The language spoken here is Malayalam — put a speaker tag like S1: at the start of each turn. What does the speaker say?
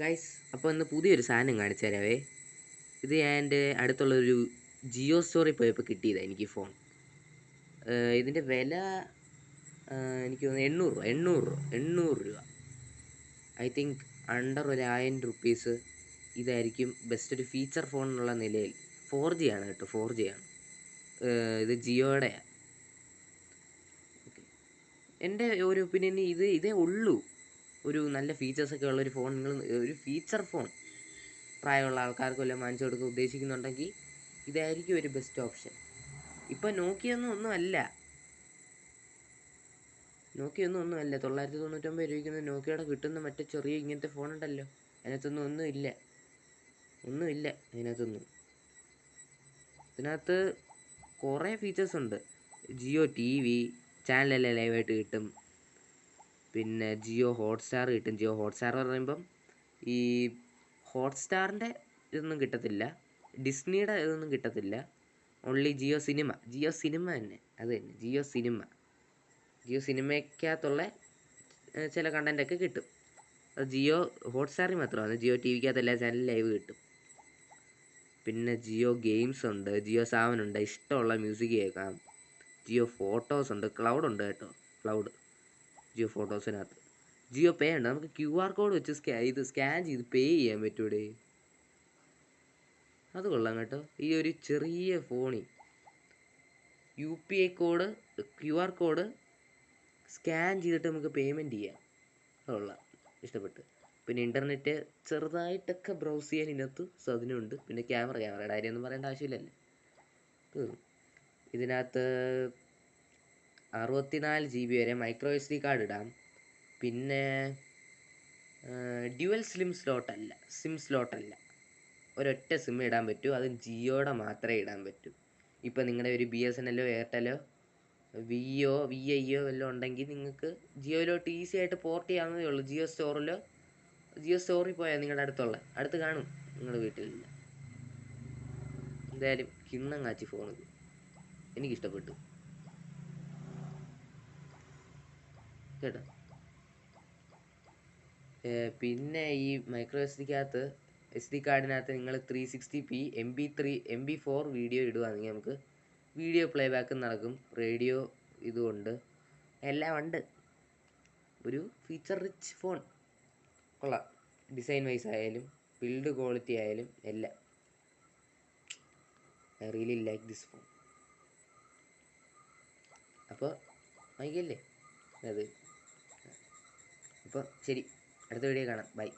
S1: ഗൈസ്, അപ്പോൾ ഇന്ന് പുതിയൊരു സാധനം കാണിച്ചു തരാവേ. ഇത് ഞാൻ എൻ്റെ അടുത്തുള്ളൊരു ജിയോ സ്റ്റോറിൽ പോയപ്പോൾ കിട്ടിയതാണ് എനിക്ക് ഫോൺ. ഇതിൻ്റെ വില എനിക്ക് തോന്നുന്നു 800 രൂപ. ഐ തിങ്ക് അണ്ടർ 1000 റുപ്പീസ് ഇതായിരിക്കും ബെസ്റ്റ് ഒരു ഫീച്ചർ ഫോൺ എന്നുള്ള നിലയിൽ. 4G ആണ് കേട്ടോ, 4G ആണ്. ഇത് ജിയോയുടെയാണ്. ഓക്കെ, എൻ്റെ ഒരു ഒപ്പീനിയന് ഇതേ ഉള്ളൂ ഒരു നല്ല ഫീച്ചേഴ്സൊക്കെ ഉള്ളൊരു ഫോൺ. നിങ്ങൾ ഒരു ഫീച്ചർ ഫോൺ പ്രായമുള്ള ആൾക്കാർക്ക് വല്ലതും വാങ്ങിച്ചു കൊടുക്കാൻ ഉദ്ദേശിക്കുന്നുണ്ടെങ്കിൽ ഇതായിരിക്കും ഒരു ബെസ്റ്റ് ഓപ്ഷൻ. ഇപ്പം നോക്കിയൊന്നും അല്ല 999 രൂപയ്ക്ക് നോക്കിയയുടെ കിട്ടുന്ന മറ്റേ ചെറിയ ഇങ്ങനത്തെ ഫോൺ ഉണ്ടല്ലോ, അതിനകത്തൊന്നും ഒന്നുമില്ല അതിനകത്തൊന്നും. ഇതിനകത്ത് കുറേ ഫീച്ചേഴ്സ് ഉണ്ട്. ജിയോ TV ചാനലെല്ലാം ലൈവായിട്ട് കിട്ടും. പിന്നെ ജിയോ ഹോട്ട്സ്റ്റാർ കിട്ടും. ജിയോ ഹോട്ട്സ്റ്റാർ എന്ന് പറയുമ്പം ഈ ഹോട്ട്സ്റ്റാറിൻ്റെ ഇതൊന്നും കിട്ടത്തില്ല, ഡിസ്നിയുടെ ഇതൊന്നും കിട്ടത്തില്ല. ഓൺലി ജിയോ സിനിമ തന്നെ, അത് തന്നെ ജിയോ സിനിമയ്ക്കകത്തുള്ള ചില കണ്ടൻറ്റൊക്കെ കിട്ടും. അത് ജിയോ ഹോട്ട്സ്റ്റാറിൽ മാത്രമാണ്. ജിയോ TVക്കകത്ത് എല്ലാ ചാനലും ലൈവ് കിട്ടും. പിന്നെ ജിയോ ഗെയിംസ് ഉണ്ട്, ജിയോ സാവൻ ഉണ്ട്, ഇഷ്ടമുള്ള മ്യൂസിക് കേൾക്കാം. ജിയോ ഫോട്ടോസ് ഉണ്ട്, ക്ലൗഡ് ഉണ്ട് കേട്ടോ, ജിയോ ഫോട്ടോസിനകത്ത്. ജിയോ പേ ഉണ്ട്, നമുക്ക് QR കോഡ് വെച്ച് സ്കാൻ ചെയ്ത് പേ ചെയ്യാൻ പറ്റൂടെ. അത് കൊള്ളാം കേട്ടോ. ഈ ഒരു ചെറിയ ഫോണിൽ UPI code, QR code scan ചെയ്തിട്ട് നമുക്ക് പേയ്മെൻറ്റ് ചെയ്യാം. അത് കൊള്ളാം, ഇഷ്ടപ്പെട്ടു. പിന്നെ ഇൻ്റർനെറ്റ് ചെറുതായിട്ടൊക്കെ ബ്രൗസ് ചെയ്യാൻ ഇതിനകത്ത് സാധനമുണ്ട്. പിന്നെ ക്യാമറയുടെ കാര്യമൊന്നും പറയേണ്ട ആവശ്യമില്ലല്ലോ. ഇതിനകത്ത് 64 GB വരെ മൈക്രോ SD കാർഡ് ഇടാം. പിന്നെ ഡ്യുവൽ സിം സ്ലോട്ടല്ല, ഒരൊറ്റ സിം ഇടാൻ പറ്റൂ. അത് ജിയോയുടെ മാത്രമേ ഇടാൻ പറ്റൂ. ഇപ്പം നിങ്ങളുടെ ഒരു BSNL എയർടെല്ലോ VIO വല്ലതും ഉണ്ടെങ്കിൽ നിങ്ങൾക്ക് ജിയോയിലോട്ട് ഈസി ആയിട്ട് പോർട്ട് ചെയ്യാവുന്നതേ ഉള്ളൂ. ജിയോ സ്റ്റോറിൽ പോയാൽ നിങ്ങളുടെ അടുത്ത് കാണും, നിങ്ങളുടെ വീട്ടിലില്ല. എന്തായാലും കിണ്ണം കാച്ചി ഫോൺ, എനിക്കിഷ്ടപ്പെട്ടു കേട്ടോ. പിന്നെ ഈ മൈക്രോ SD കാർഡിനകത്ത് നിങ്ങൾ 360p MP4 വീഡിയോ ഇടുകയാണെങ്കിൽ നമുക്ക് വീഡിയോ പ്ലേ ബാക്ക് നടക്കും. റേഡിയോ ഇതുമുണ്ട്, എല്ലാം ഉണ്ട്. ഒരു ഫീച്ചർ റിച്ച് ഫോൺ, കൊള്ളാം. ഡിസൈൻ വൈസ് ആയാലും ബിൽഡ് ക്വാളിറ്റി ആയാലും എല്ലാം. I really like this phone. അപ്പോൾ വാങ്ങിക്കല്ലേ അത്. അപ്പോൾ ശരി, അടുത്ത വീഡിയോ കാണാം. ബൈ.